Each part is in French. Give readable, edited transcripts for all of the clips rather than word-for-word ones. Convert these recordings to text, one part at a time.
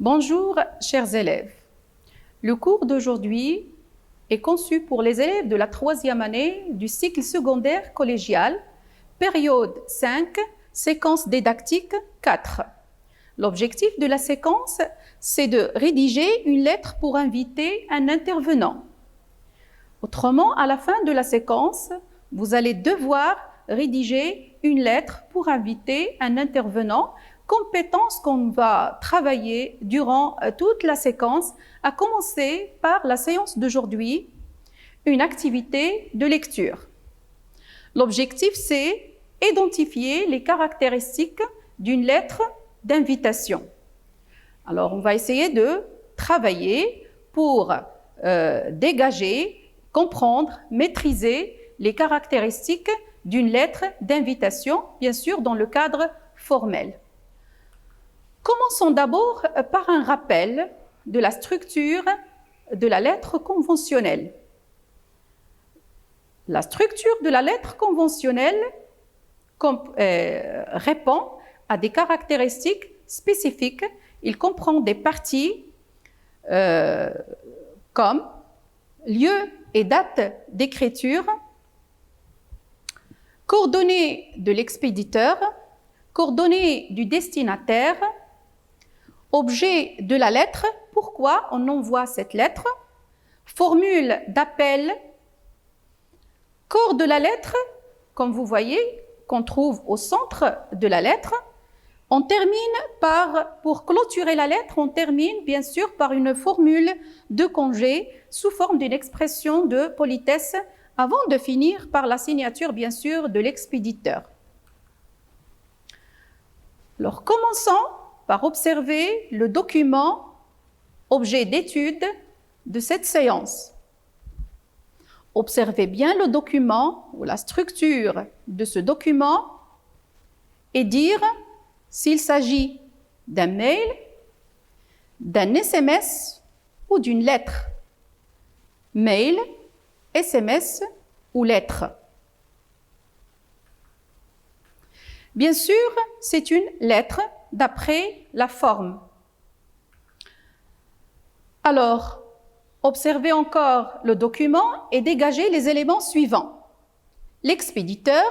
Bonjour, chers élèves. Le cours d'aujourd'hui est conçu pour les élèves de la 3e année du cycle secondaire collégial, période 5, séquence didactique 4. L'objectif de la séquence, c'est de rédiger une lettre pour inviter un intervenant. Autrement, à la fin de la séquence, vous allez devoir rédiger une lettre pour inviter un intervenant, compétence qu'on va travailler durant toute la séquence, à commencer par la séance d'aujourd'hui, une activité de lecture. L'objectif, c'est identifier les caractéristiques d'une lettre d'invitation. Alors, on va essayer de travailler pour dégager, comprendre, maîtriser les caractéristiques d'une lettre d'invitation, bien sûr dans le cadre formel. Commençons d'abord par un rappel de la structure de la lettre conventionnelle. La structure de la lettre conventionnelle répond à des caractéristiques spécifiques. Il comprend des parties comme lieu et date d'écriture, coordonnées de l'expéditeur, coordonnées du destinataire, objet de la lettre, pourquoi on envoie cette lettre, formule d'appel, corps de la lettre, comme vous voyez, qu'on trouve au centre de la lettre. On termine pour clôturer la lettre, on termine bien sûr par une formule de congé sous forme d'une expression de politesse avant de finir par la signature bien sûr de l'expéditeur. Alors commençons par observer le document objet d'étude de cette séance. Observez bien le document ou la structure de ce document et dire s'il s'agit d'un mail, d'un SMS ou d'une lettre. Mail, SMS ou lettre. Bien sûr, c'est une lettre d'après la forme. Alors, observez encore le document et dégagez les éléments suivants. L'expéditeur,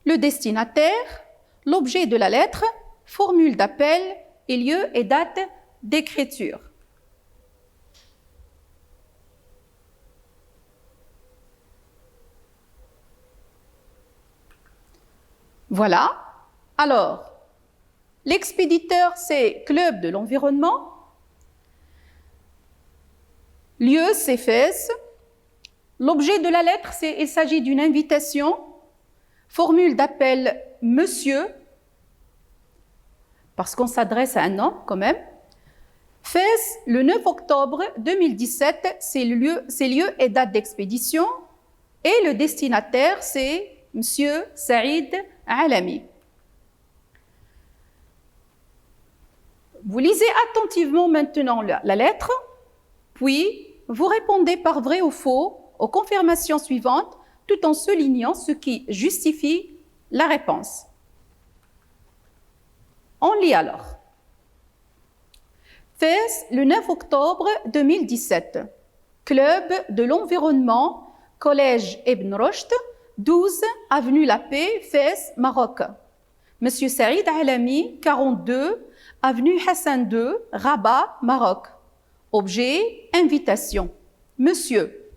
le destinataire, l'objet de la lettre, formule d'appel et lieu et date d'écriture. Voilà. Alors, l'expéditeur, c'est Club de l'environnement. Lieu, c'est Fès. L'objet de la lettre, il s'agit d'une invitation. Formule d'appel Monsieur, parce qu'on s'adresse à un homme quand même. Fès, le 9 octobre 2017, c'est lieu et date d'expédition. Et le destinataire, c'est Monsieur Saïd Alami. Vous lisez attentivement maintenant la lettre, puis vous répondez par vrai ou faux aux confirmations suivantes, tout en soulignant ce qui justifie la réponse. On lit alors. Fès, le 9 octobre 2017. Club de l'environnement, Collège Ibn Rushd, 12 avenue La Paix, Fès, Maroc. Monsieur Saïd Alami, 42 avenue Hassan II, Rabat, Maroc. Objet, invitation. Monsieur.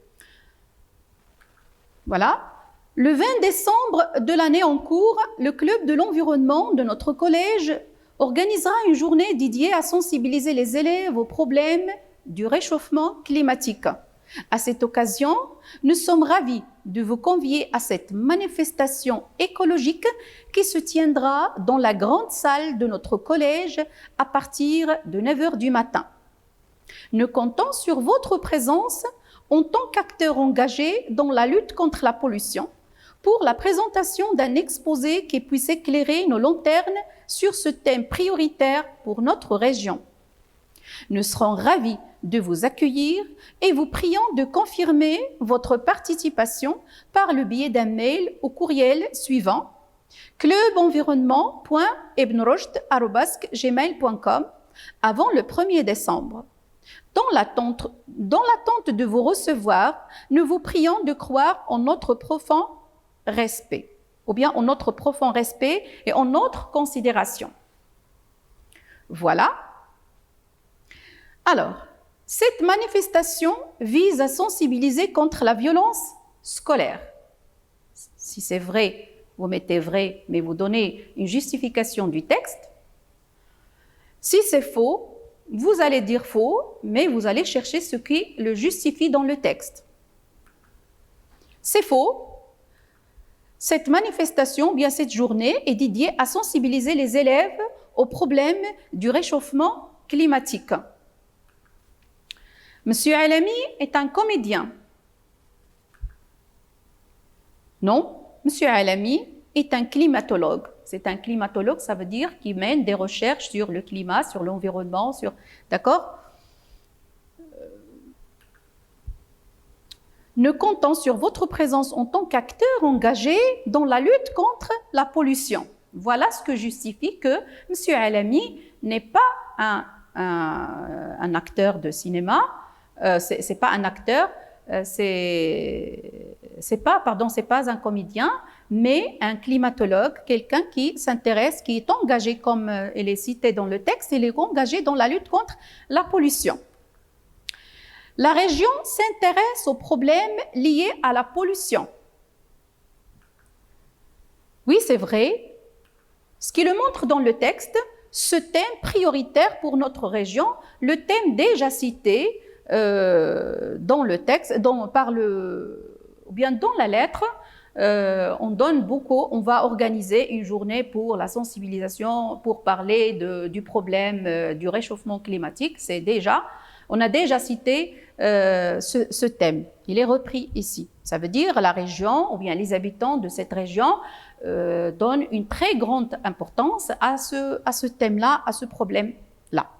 Voilà. Le 20 décembre de l'année en cours, le club de l'environnement de notre collège organisera une journée dédiée à sensibiliser les élèves aux problèmes du réchauffement climatique. À cette occasion, nous sommes ravis de vous convier à cette manifestation écologique qui se tiendra dans la grande salle de notre collège à partir de 9h du matin. Nous comptons sur votre présence en tant qu'acteur engagé dans la lutte contre la pollution pour la présentation d'un exposé qui puisse éclairer nos lanternes sur ce thème prioritaire pour notre région. Nous serons ravis de vous accueillir et vous prions de confirmer votre participation par le biais d'un mail au courriel suivant clubenvironnement.ibnrushd@gmail.com avant le 1er décembre. Dans l'attente de vous recevoir, nous vous prions de croire en notre profond respect, ou bien en notre profond respect et en notre considération. Voilà. Alors, cette manifestation vise à sensibiliser contre la violence scolaire. Si c'est vrai, vous mettez vrai, mais vous donnez une justification du texte. Si c'est faux, vous allez dire faux, mais vous allez chercher ce qui le justifie dans le texte. C'est faux. Cette manifestation, bien cette journée, est dédiée à sensibiliser les élèves au problème du réchauffement climatique. Monsieur Alami est un comédien. Non, Monsieur Alami est un climatologue. C'est un climatologue, ça veut dire qu'il mène des recherches sur le climat, sur l'environnement, sur... D'accord ? Ne comptant sur votre présence en tant qu'acteur engagé dans la lutte contre la pollution. Voilà ce que justifie que M. Alami n'est pas un acteur de cinéma, c'est pas un acteur, c'est pas un comédien, mais un climatologue, quelqu'un qui s'intéresse, qui est engagé, comme il est cité dans le texte, il est engagé dans la lutte contre la pollution. La région s'intéresse aux problèmes liés à la pollution. Oui, c'est vrai. Ce qui le montre dans le texte, ce thème prioritaire pour notre région, le thème déjà cité dans le texte, ou bien dans la lettre, on va organiser une journée pour la sensibilisation, pour parler du problème du réchauffement climatique. On a déjà cité ce thème. Il est repris ici. Ça veut dire la région, ou bien les habitants de cette région, donnent une très grande importance à ce thème-là, à ce problème-là.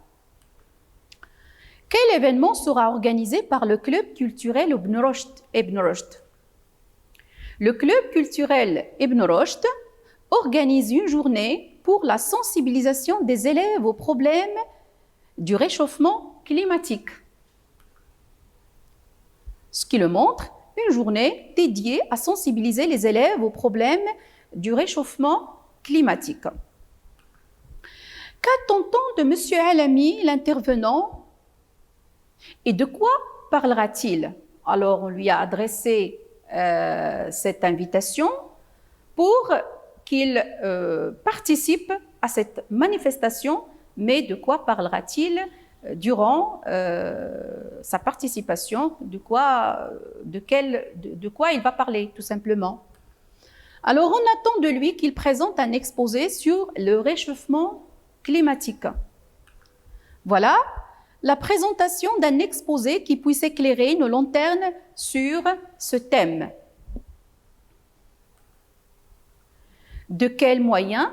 Quel événement sera organisé par le club culturel Ibn Rushd? Le club culturel Ibn Rushd organise une journée pour la sensibilisation des élèves aux problèmes du réchauffement climatique. Ce qui le montre, une journée dédiée à sensibiliser les élèves aux problèmes du réchauffement climatique. Qu'attend-on de M. Alami, l'intervenant, et de quoi parlera-t-il? Alors, on lui a adressé cette invitation pour qu'il participe à cette manifestation, mais de quoi parlera-t-il durant sa participation, de quoi il va parler, tout simplement. Alors, on attend de lui qu'il présente un exposé sur le réchauffement climatique. Voilà la présentation d'un exposé qui puisse éclairer nos lanternes sur ce thème. De quels moyens,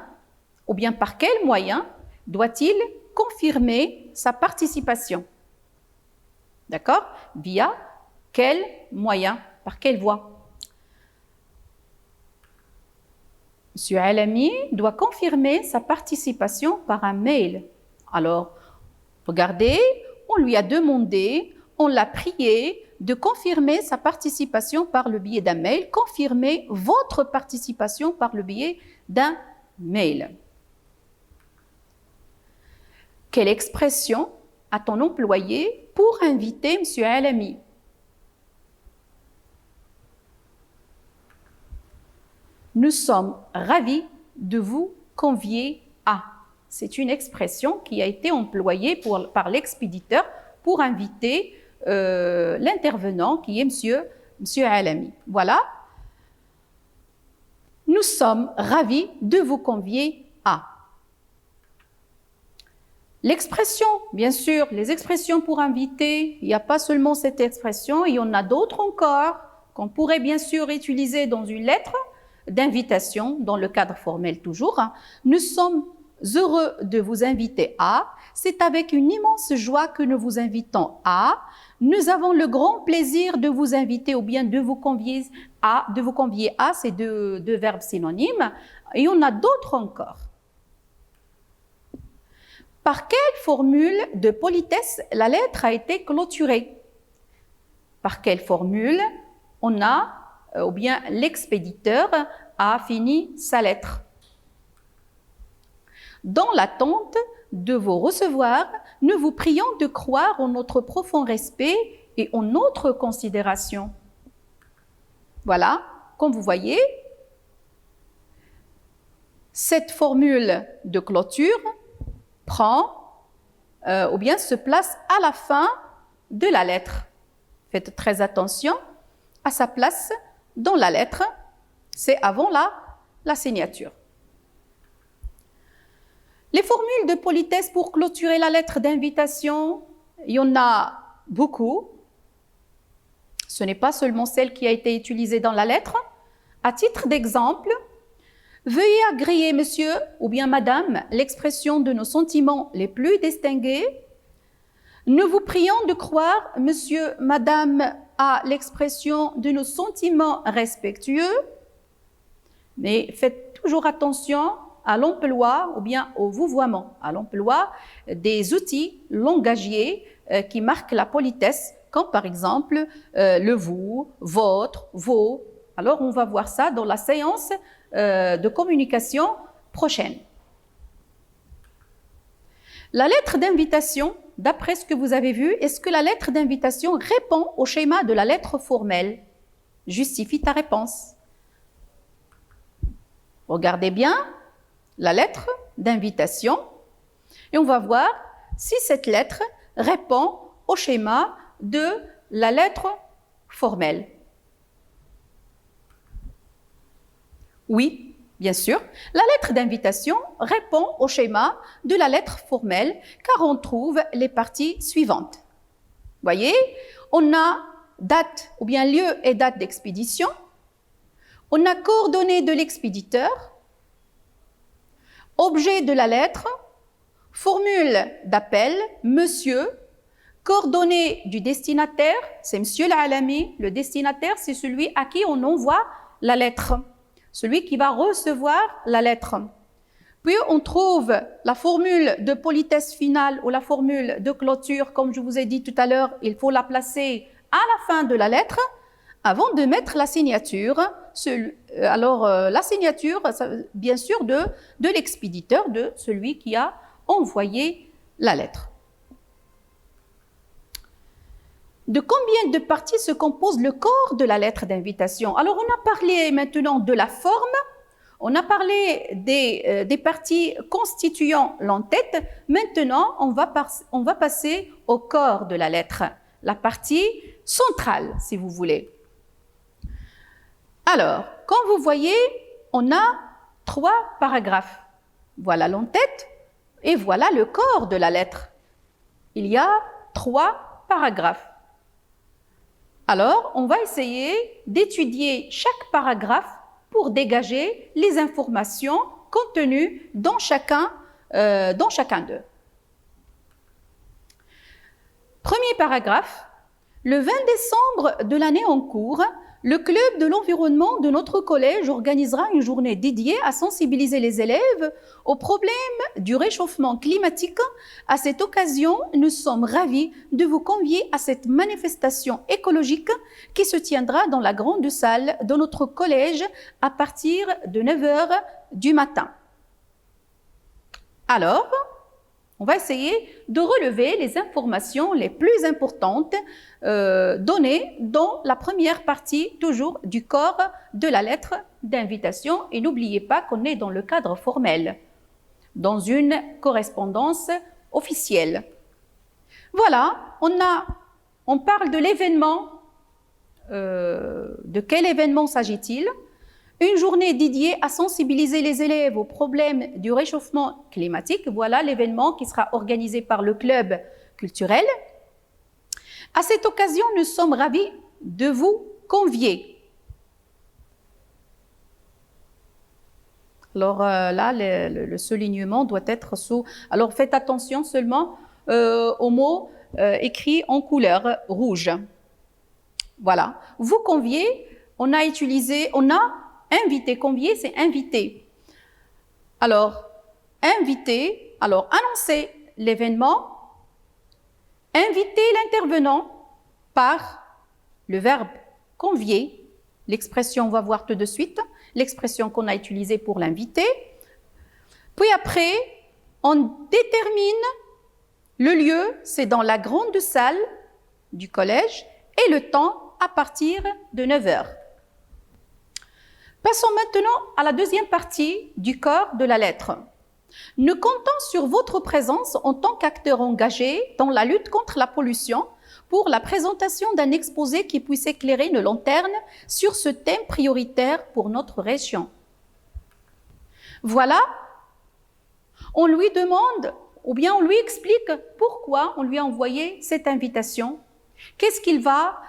ou bien par quels moyens, doit-il confirmer sa participation? D'accord? Via quels moyens? Par quelle voie? M. Alami doit confirmer sa participation par un mail. Alors, regardez, on lui a demandé, on l'a prié de confirmer sa participation par le biais d'un mail. Confirmez votre participation par le biais d'un mail. Quelle expression a-t-on employé pour inviter M. Alami? Nous sommes ravis de vous convier à. C'est une expression qui a été employée par l'expéditeur pour inviter l'intervenant qui est M. Alami. Voilà. Nous sommes ravis de vous convier à. L'expression, bien sûr, les expressions pour inviter, il n'y a pas seulement cette expression, il y en a d'autres encore qu'on pourrait bien sûr utiliser dans une lettre d'invitation, dans le cadre formel toujours. Nous sommes heureux de vous inviter à, c'est avec une immense joie que nous vous invitons à, nous avons le grand plaisir de vous inviter ou bien de vous convier à, c'est deux verbes synonymes, et on a d'autres encore. Par quelle formule de politesse la lettre a été clôturée? Par quelle formule on a, ou bien l'expéditeur a fini sa lettre? Dans l'attente de vous recevoir, nous vous prions de croire en notre profond respect et en notre considération. Voilà, comme vous voyez, cette formule de clôture prend ou bien se place à la fin de la lettre. Faites très attention à sa place dans la lettre, c'est avant la signature. Les formules de politesse pour clôturer la lettre d'invitation, il y en a beaucoup. Ce n'est pas seulement celle qui a été utilisée dans la lettre. À titre d'exemple, veuillez agréer, monsieur ou bien madame, l'expression de nos sentiments les plus distingués. Nous vous prions de croire, monsieur, madame, à l'expression de nos sentiments respectueux. Mais faites toujours attention à l'emploi ou bien au vouvoiement, à l'emploi des outils langagiers qui marquent la politesse, comme par exemple le vous, votre, vos. Alors, on va voir ça dans la séance de communication prochaine. La lettre d'invitation, d'après ce que vous avez vu, est-ce que la lettre d'invitation répond au schéma de la lettre formelle? Justifie ta réponse. Regardez bien la lettre d'invitation et on va voir si cette lettre répond au schéma de la lettre formelle. Oui, bien sûr, la lettre d'invitation répond au schéma de la lettre formelle car on trouve les parties suivantes. Voyez, on a date ou bien lieu et date d'expédition, on a coordonnées de l'expéditeur, objet de la lettre, formule d'appel, monsieur, coordonnées du destinataire, c'est monsieur l'Alami, le destinataire, c'est celui à qui on envoie la lettre, celui qui va recevoir la lettre. Puis on trouve la formule de politesse finale ou la formule de clôture, comme je vous ai dit tout à l'heure, il faut la placer à la fin de la lettre avant de mettre la signature. Alors la signature, bien sûr, de l'expéditeur, de celui qui a envoyé la lettre. De combien de parties se compose le corps de la lettre d'invitation? Alors, on a parlé maintenant de la forme, on a parlé des parties constituant l'entête. Maintenant, on va passer au corps de la lettre, la partie centrale, si vous voulez. Alors, comme vous voyez, on a 3 paragraphes. Voilà l'entête et voilà le corps de la lettre. Il y a 3 paragraphes. Alors, on va essayer d'étudier chaque paragraphe pour dégager les informations contenues dans chacun d'eux. Premier paragraphe. Le 20 décembre de l'année en cours, le club de l'environnement de notre collège organisera une journée dédiée à sensibiliser les élèves aux problèmes du réchauffement climatique. À cette occasion, nous sommes ravis de vous convier à cette manifestation écologique qui se tiendra dans la grande salle de notre collège à partir de 9h du matin. Alors, on va essayer de relever les informations les plus importantes données dans la première partie, toujours du corps de la lettre d'invitation. Et n'oubliez pas qu'on est dans le cadre formel, dans une correspondance officielle. Voilà, on parle de l'événement. De quel événement s'agit-il? Une journée dédiée à sensibiliser les élèves aux problèmes du réchauffement climatique. Voilà l'événement qui sera organisé par le club culturel. À cette occasion, nous sommes ravis de vous convier. Alors là, le soulignement doit être sous... Alors faites attention seulement aux mots écrits en couleur rouge. Voilà. Vous convier, on a invité, convier, c'est inviter. Alors, inviter, alors annoncer l'événement, inviter l'intervenant par le verbe convier, l'expression, on va voir tout de suite, l'expression qu'on a utilisée pour l'inviter. Puis après, on détermine le lieu, c'est dans la grande salle du collège, et le temps à partir de 9 heures. Passons maintenant à la deuxième partie du corps de la lettre. Nous comptons sur votre présence en tant qu'acteur engagé dans la lutte contre la pollution pour la présentation d'un exposé qui puisse éclairer nos lanternes sur ce thème prioritaire pour notre région. Voilà, on lui demande, ou bien on lui explique pourquoi on lui a envoyé cette invitation, qu'est-ce qu'il va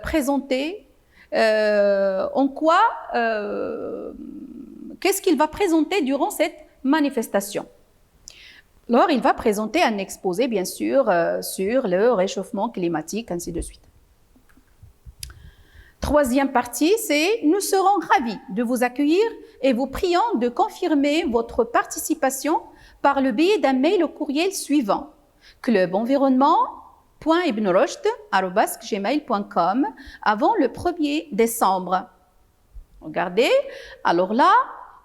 présenter, qu'est-ce qu'il va présenter durant cette manifestation. Alors, il va présenter un exposé, bien sûr, sur le réchauffement climatique, ainsi de suite. Troisième partie, c'est « Nous serons ravis de vous accueillir et vous prions de confirmer votre participation par le biais d'un mail au courriel suivant clubenvironnement@ibnrushd@gmail.com avant le 1er décembre. » Regardez, alors là,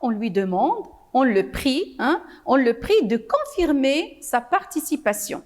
on lui demande, on le prie de confirmer sa participation.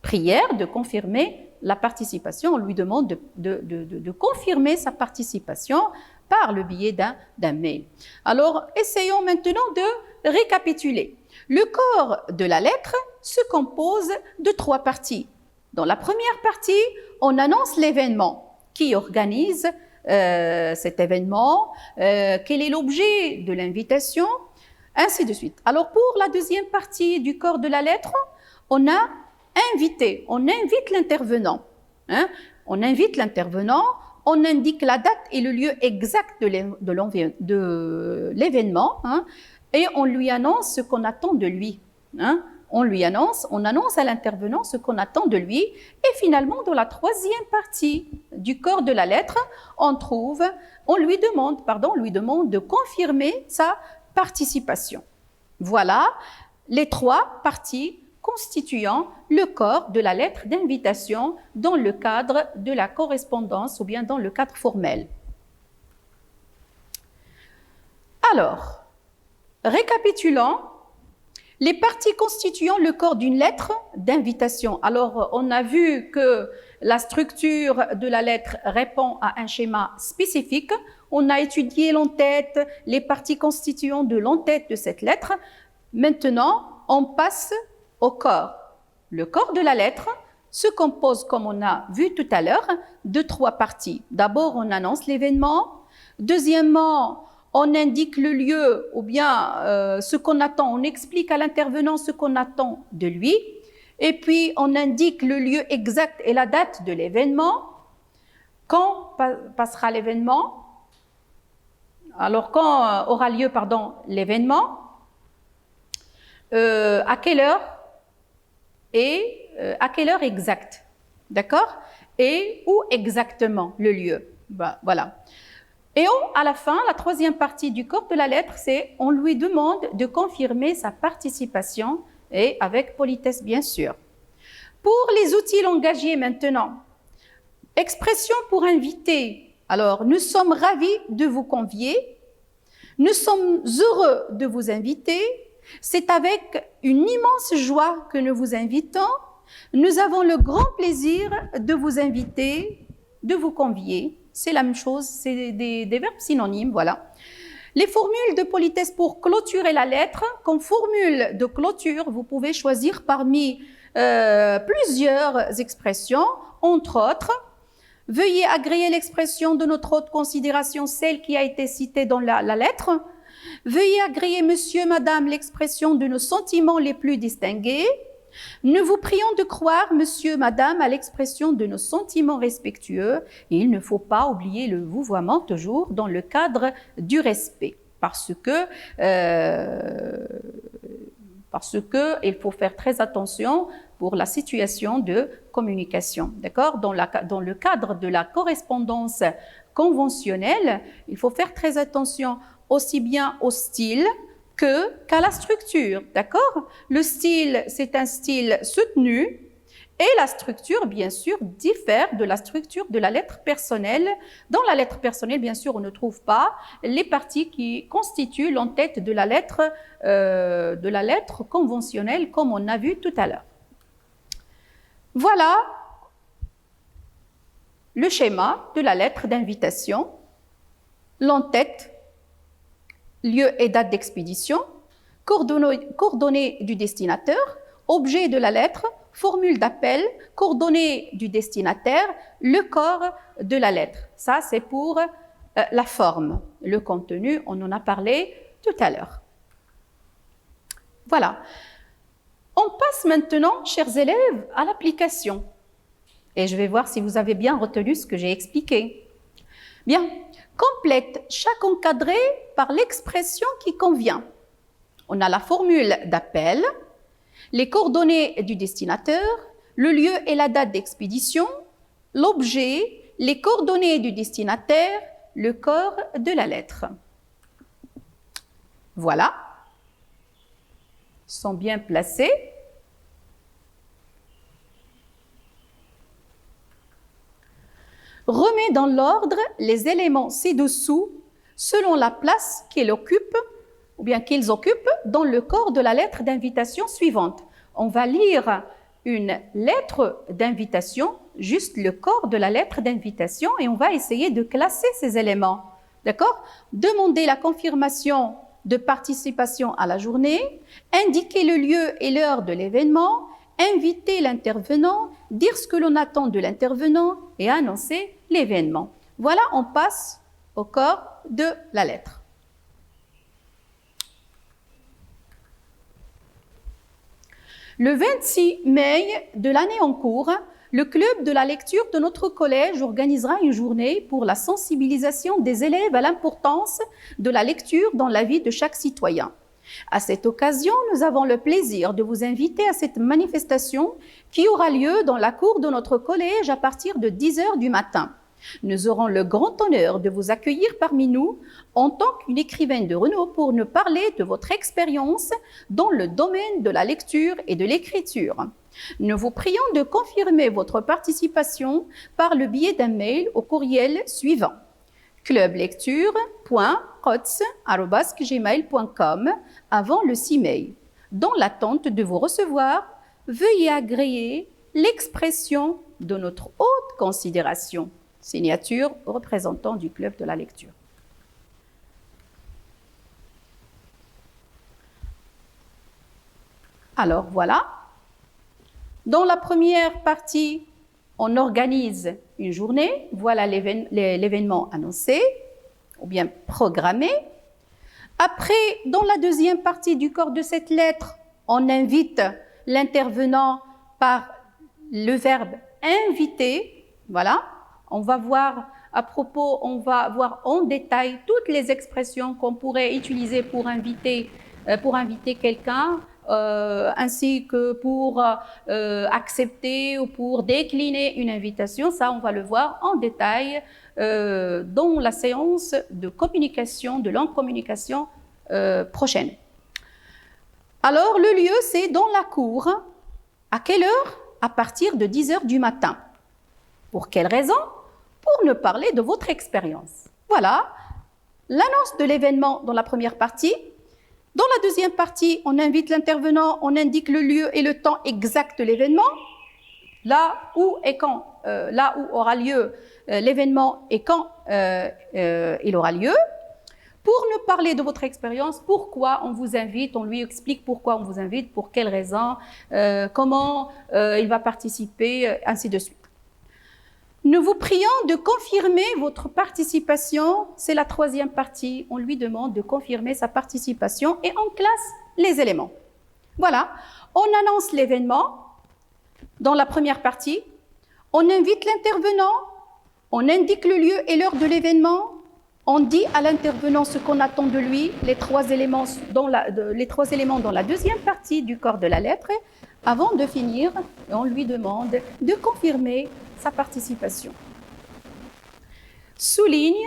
Prière de confirmer la participation, on lui demande de confirmer sa participation par le biais d'un mail. Alors, essayons maintenant de récapituler. Le corps de la lettre se compose de 3 parties. Dans la première partie, on annonce l'événement qui organise cet événement, quel est l'objet de l'invitation, ainsi de suite. Alors, pour la deuxième partie du corps de la lettre, on a invité, on invite l'intervenant. On invite l'intervenant, on indique la date et le lieu exact de l'événement, et on lui annonce ce qu'on attend de lui. On annonce à l'intervenant ce qu'on attend de lui. Et finalement, dans la troisième partie du corps de la lettre, on lui demande de confirmer sa participation. Voilà les 3 parties constituant le corps de la lettre d'invitation dans le cadre de la correspondance ou bien dans le cadre formel. Alors, récapitulons les parties constituant le corps d'une lettre d'invitation. Alors, on a vu que la structure de la lettre répond à un schéma spécifique. On a étudié l'entête, les parties constituant de l'entête de cette lettre. Maintenant, on passe au corps. Le corps de la lettre se compose, comme on a vu tout à l'heure, de 3 parties. D'abord, on annonce l'événement. Deuxièmement, on indique le lieu ou bien ce qu'on attend. On explique à l'intervenant ce qu'on attend de lui. Et puis, on indique le lieu exact et la date de l'événement. Quand passera l'événement? Alors, quand aura lieu, l'événement? À quelle heure? Et à quelle heure exacte? D'accord? Et où exactement le lieu? Voilà. Et à la fin, la troisième partie du corps de la lettre, c'est on lui demande de confirmer sa participation et avec politesse, bien sûr. Pour les outils langagiers maintenant, expression pour inviter. Alors, nous sommes ravis de vous convier. Nous sommes heureux de vous inviter. C'est avec une immense joie que nous vous invitons. Nous avons le grand plaisir de vous inviter, de vous convier. C'est la même chose, c'est des verbes synonymes, voilà. Les formules de politesse pour clôturer la lettre. Comme formule de clôture, vous pouvez choisir parmi plusieurs expressions, entre autres. Veuillez agréer l'expression de notre haute considération, celle qui a été citée dans la lettre. Veuillez agréer, monsieur, madame, l'expression de nos sentiments les plus distingués. Nous vous prions de croire, monsieur, madame, à l'expression de nos sentiments respectueux. Et il ne faut pas oublier le vouvoiement toujours dans le cadre du respect. Parce que il faut faire très attention pour la situation de communication. D'accord? Dans le cadre de la correspondance conventionnelle, il faut faire très attention aussi bien au style qu'à la structure, d'accord? Le style, c'est un style soutenu et la structure, bien sûr, diffère de la structure de la lettre personnelle. Dans la lettre personnelle, bien sûr, on ne trouve pas les parties qui constituent l'entête de la lettre conventionnelle, comme on a vu tout à l'heure. Voilà le schéma de la lettre d'invitation, l'entête, lieu et date d'expédition, coordonnées du destinataire, objet de la lettre, formule d'appel, coordonnées du destinataire, le corps de la lettre. Ça, c'est pour la forme. Le contenu, on en a parlé tout à l'heure. Voilà. On passe maintenant, chers élèves, à l'application. Et je vais voir si vous avez bien retenu ce que j'ai expliqué. Bien, complète chaque encadré par l'expression qui convient. On a la formule d'appel, les coordonnées du destinataire, le lieu et la date d'expédition, l'objet, les coordonnées du destinataire, le corps de la lettre. Voilà. Ils sont bien placés. Remets dans l'ordre les éléments ci-dessous selon la place qu'ils occupent ou bien qu'ils occupent dans le corps de la lettre d'invitation suivante. On va lire une lettre d'invitation, juste le corps de la lettre d'invitation, et on va essayer de classer ces éléments. D'accord? Demander la confirmation de participation à la journée, indiquer le lieu et l'heure de l'événement, inviter l'intervenant, dire ce que l'on attend de l'intervenant et annoncer l'événement. Voilà, on passe au corps de la lettre. Le 26 mai de l'année en cours, le club de la lecture de notre collège organisera une journée pour la sensibilisation des élèves à l'importance de la lecture dans la vie de chaque citoyen. À cette occasion, nous avons le plaisir de vous inviter à cette manifestation qui aura lieu dans la cour de notre collège à partir de 10 h du matin. Nous aurons le grand honneur de vous accueillir parmi nous en tant qu'une écrivaine de renom pour nous parler de votre expérience dans le domaine de la lecture et de l'écriture. Nous vous prions de confirmer votre participation par le biais d'un mail au courriel suivant: clublecture.cots@gmail.com avant le 6 mai. Dans l'attente de vous recevoir, veuillez agréer l'expression de notre haute considération. Signature représentant du club de la lecture. Alors voilà, dans la première partie, on organise une journée, voilà l'événement annoncé ou bien programmé. Après, dans la deuxième partie du corps de cette lettre, on invite l'intervenant par le verbe inviter, voilà. On va voir en détail toutes les expressions qu'on pourrait utiliser pour inviter quelqu'un, ainsi que pour accepter ou pour décliner une invitation. Ça, on va le voir en détail dans la séance de communication, de langue communication prochaine. Alors, le lieu, c'est dans la cour. À quelle heure? À partir de 10 h du matin. Pour quelle raison? Pour nous parler de votre expérience. Voilà l'annonce de l'événement dans la première partie. Dans la deuxième partie, on invite l'intervenant, on indique le lieu et le temps exact de l'événement, là où aura lieu l'événement et quand il aura lieu. Pour nous parler de votre expérience, pourquoi on vous invite, on lui explique pourquoi on vous invite, pour quelles raisons, comment il va participer, ainsi de suite. Nous vous prions de confirmer votre participation. C'est la troisième partie. On lui demande de confirmer sa participation et on classe les éléments. Voilà, on annonce l'événement dans la première partie. On invite l'intervenant, on indique le lieu et l'heure de l'événement. On dit à l'intervenant ce qu'on attend de lui, les trois éléments dans la deuxième partie du corps de la lettre. Avant de finir, on lui demande de confirmer sa participation. Souligne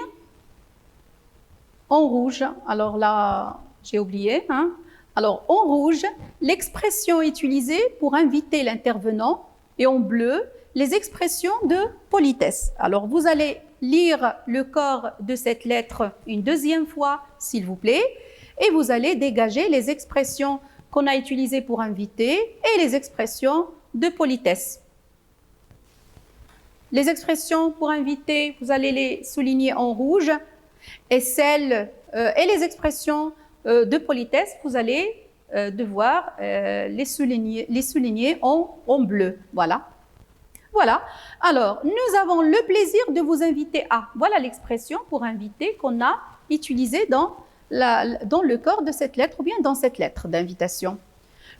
en rouge, alors là, j'ai oublié. Hein. Alors, en rouge, l'expression utilisée pour inviter l'intervenant et en bleu, les expressions de politesse. Alors, vous allez lire le corps de cette lettre une deuxième fois, s'il vous plaît, et vous allez dégager les expressions qu'on a utilisées pour inviter et les expressions de politesse. Les expressions pour inviter, vous allez les souligner en rouge, et les expressions de politesse, vous allez devoir les souligner en bleu. Voilà. Voilà. Alors, nous avons le plaisir de vous inviter à. Voilà l'expression pour inviter qu'on a utilisée dans le corps de cette lettre ou bien dans cette lettre d'invitation.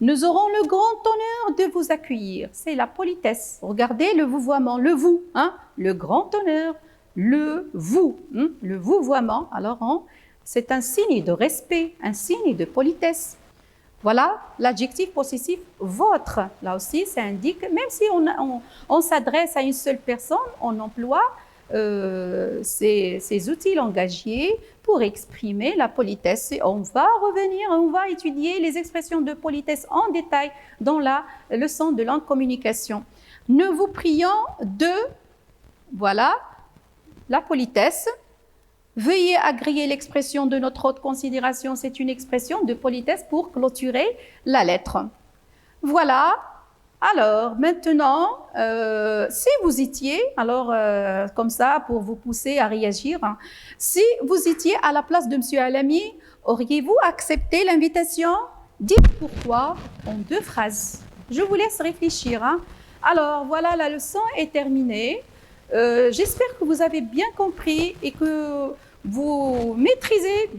Nous aurons le grand honneur de vous accueillir. C'est la politesse. Regardez le vouvoiement, le vous, hein, le grand honneur, le vous, hein, le vouvoiement. Alors, c'est un signe de respect, un signe de politesse. Voilà l'adjectif possessif votre. Là aussi, ça indique, même si on s'adresse à une seule personne, on emploie ces outils langagiers pour exprimer la politesse. Et on va revenir, on va étudier les expressions de politesse en détail dans la leçon de langue communication. Nous vous prions de, voilà, la politesse. Veuillez agréer l'expression de notre haute considération. C'est une expression de politesse pour clôturer la lettre. Voilà. Alors, maintenant, si vous étiez, alors comme ça, pour vous pousser à réagir, hein, si vous étiez à la place de M. Alami, auriez-vous accepté l'invitation? Dites pourquoi en 2 phrases. Je vous laisse réfléchir. Hein. Alors, voilà, la leçon est terminée. J'espère que vous avez bien compris et que vous maîtrisez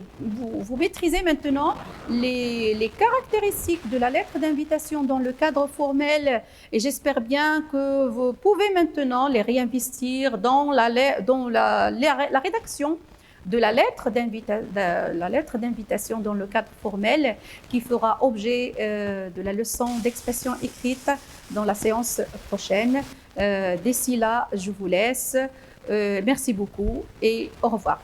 maintenant les caractéristiques de la lettre d'invitation dans le cadre formel et j'espère bien que vous pouvez maintenant les réinvestir dans la rédaction de la lettre d'invitation dans le cadre formel qui fera objet de la leçon d'expression écrite dans la séance prochaine. D'ici là, je vous laisse. Merci beaucoup et au revoir.